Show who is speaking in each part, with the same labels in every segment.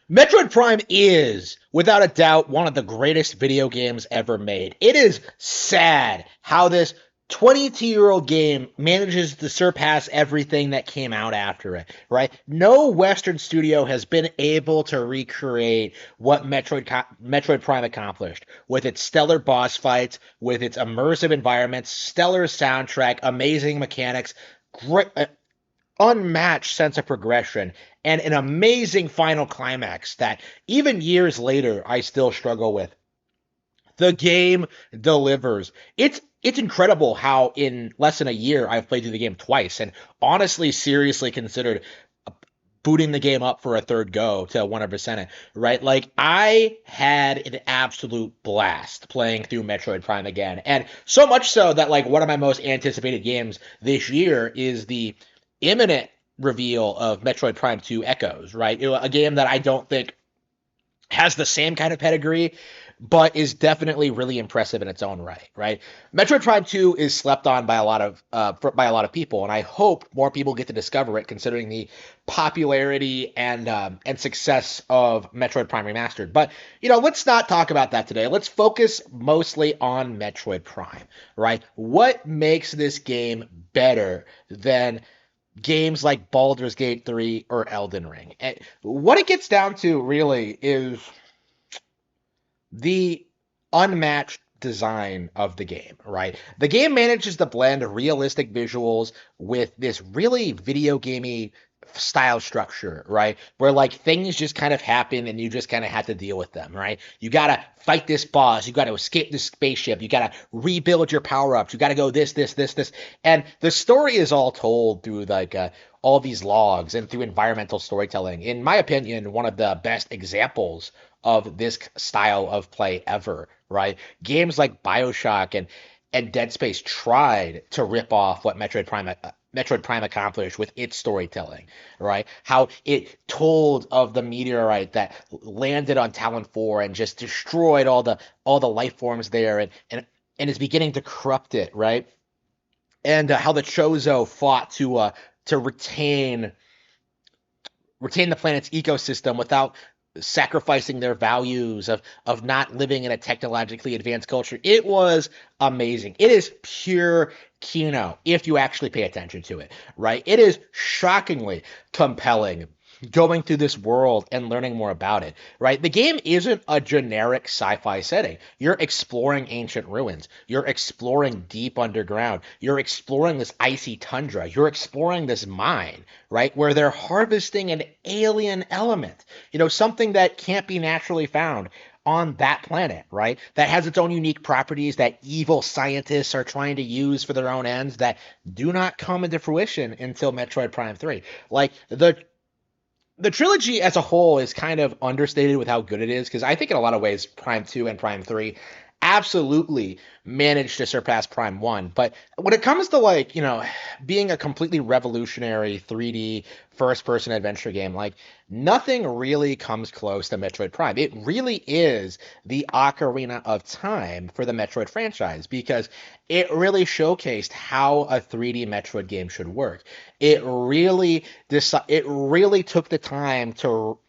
Speaker 1: Metroid Prime is, without a doubt, one of the greatest video games ever made. It is sad how this 22-year-old game manages to surpass everything that came out after it, right? No Western studio has been able to recreate what Metroid Prime accomplished with its stellar boss fights, with its immersive environments, stellar soundtrack, amazing mechanics, great, unmatched sense of progression, and an amazing final climax that even years later I still struggle with. The game delivers. It's incredible how in less than a year I've played through the game twice and honestly seriously considered booting the game up for a third go to 100% it, right? Like I had an absolute blast playing through Metroid Prime again. And so much so that like one of my most anticipated games this year is the imminent reveal of Metroid Prime 2 Echoes, right? A game that I don't think has the same kind of pedigree, but is definitely really impressive in its own right. Right? Metroid Prime 2 is slept on by a lot of people, and I hope more people get to discover it, considering the popularity and success of Metroid Prime Remastered. But let's not talk about that today. Let's focus mostly on Metroid Prime. Right? What makes this game better than games like Baldur's Gate 3 or Elden Ring? And what it gets down to really is the unmatched design of the game, right? The game manages to blend realistic visuals with this really video gamey style structure, right? Where like things just kind of happen and you just kind of have to deal with them, right? You gotta fight this boss, you gotta escape this spaceship, you gotta rebuild your power-ups, you gotta go this. And the story is all told through like all these logs and through environmental storytelling. In my opinion, one of the best examples of this style of play ever, right? Games like BioShock and Dead Space tried to rip off what Metroid Prime accomplished with its storytelling, right? How it told of the meteorite that landed on Talon 4 and just destroyed all the life forms there and is beginning to corrupt it, right? And how the Chozo fought to retain the planet's ecosystem without sacrificing their values of not living in a technologically advanced culture. It was amazing. It is pure Kino if you actually pay attention to it, right? It is shockingly compelling going through this world and learning more about it, right? The game isn't a generic sci-fi setting. You're exploring ancient ruins. You're exploring deep underground. You're exploring this icy tundra. You're exploring this mine, right? Where they're harvesting an alien element, something that can't be naturally found on that planet, right? That has its own unique properties that evil scientists are trying to use for their own ends that do not come into fruition until Metroid Prime 3. Like the trilogy as a whole is kind of understated with how good it is because I think in a lot of ways Prime 2 and Prime 3 absolutely managed to surpass Prime 1. But when it comes to like, being a completely revolutionary 3D first person adventure game, like nothing really comes close to Metroid Prime. It really is the Ocarina of Time for the Metroid franchise because it really showcased how a 3D Metroid game should work. It really took the time to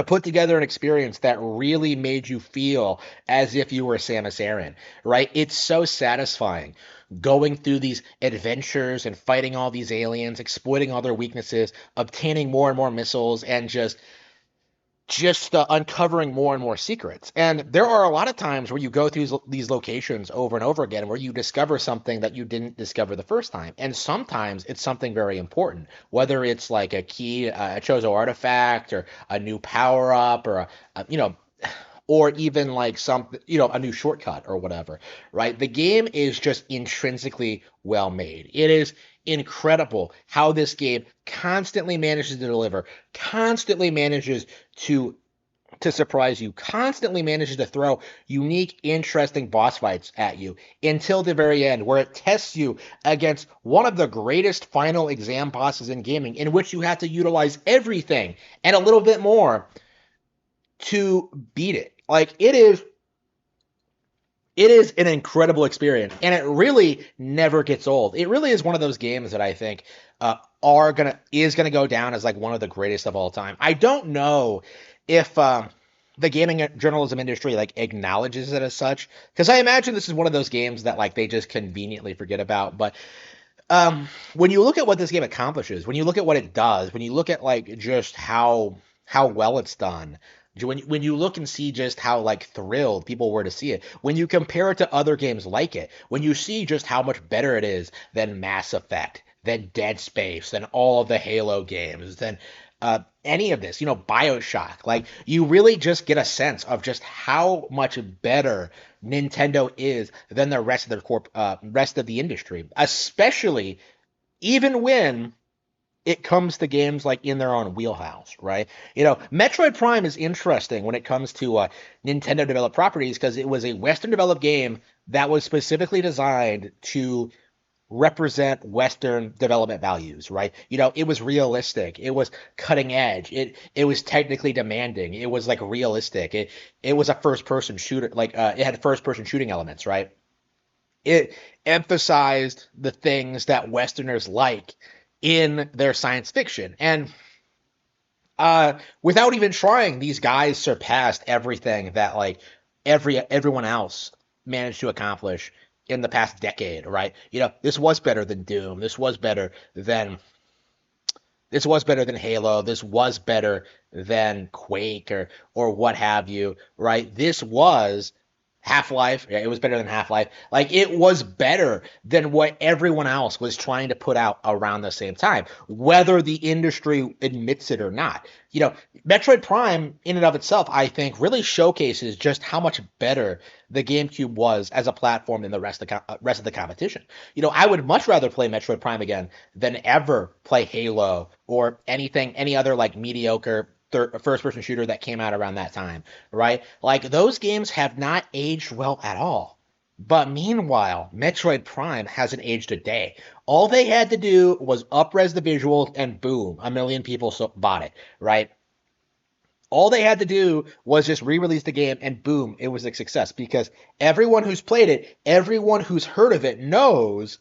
Speaker 1: put together an experience that really made you feel as if you were Samus Aran, right? It's so satisfying going through these adventures and fighting all these aliens, exploiting all their weaknesses, obtaining more and more missiles, and just uncovering more and more secrets. And there are a lot of times where you go through these locations over and over again where you discover something that you didn't discover the first time. And sometimes it's something very important, whether it's like a key, a Chozo artifact, or a new power up, or or even like a new shortcut or whatever, right? The game is just intrinsically well made. It is incredible how this game constantly manages to deliver, constantly manages to surprise you, constantly manages to throw unique, interesting boss fights at you until the very end, where it tests you against one of the greatest final exam bosses in gaming, in which you have to utilize everything and a little bit more to beat it. Like it is an incredible experience, and it really never gets old. It really is one of those games that I think is gonna go down as like one of the greatest of all time. I don't know if the gaming journalism industry like acknowledges it as such, because I imagine this is one of those games that like they just conveniently forget about. But when you look at what this game accomplishes, when you look at what it does, when you look at like just how well it's done, when you look and see just how like thrilled people were to see it, when you compare it to other games like it, when you see just how much better it is than Mass Effect, than Dead Space, than all of the Halo games, than any of this, BioShock, like you really just get a sense of just how much better Nintendo is than the rest of the industry, especially even when it comes to games like in their own wheelhouse, right? Metroid Prime is interesting when it comes to Nintendo developed properties because it was a Western developed game that was specifically designed to represent Western development values, right? It was realistic, it was cutting edge, it was technically demanding, it was like realistic, it was a first person shooter, like it had first person shooting elements, right? It emphasized the things that Westerners like in their science fiction. And without even trying, these guys surpassed everything that like everyone else managed to accomplish in the past decade, right? This was better than Doom. This was better than Halo. This was better than Quake or what have you, right? This was Half-Life. Yeah, it was better than Half-Life. Like it was better than what everyone else was trying to put out around the same time, whether the industry admits it or not. Metroid Prime in and of itself, I think, really showcases just how much better the GameCube was as a platform than the rest of the competition. I would much rather play Metroid Prime again than ever play Halo or any other like mediocre first person shooter that came out around that time, right? Like those games have not aged well at all. But meanwhile, Metroid Prime hasn't aged a day. All they had to do was upres the visuals and boom, a million people bought it, right? All they had to do was just re-release the game and boom, it was a success because everyone who's played it, everyone who's heard of it knows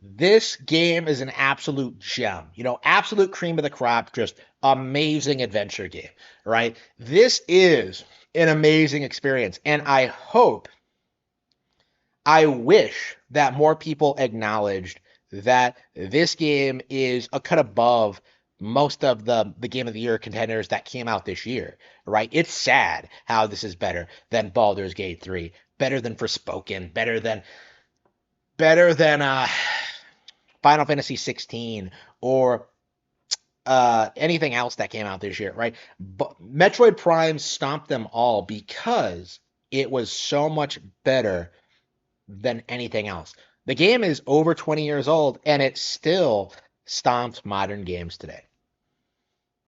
Speaker 1: this game is an absolute gem, absolute cream of the crop, just amazing adventure game, right? This is an amazing experience. And I wish that more people acknowledged that this game is a cut above most of the Game of the Year contenders that came out this year, right? It's sad how this is better than Baldur's Gate 3, better than Forspoken, better than Final Fantasy 16 or anything else that came out this year, right? But Metroid Prime stomped them all because it was so much better than anything else. The game is over 20 years old and it still stomps modern games today.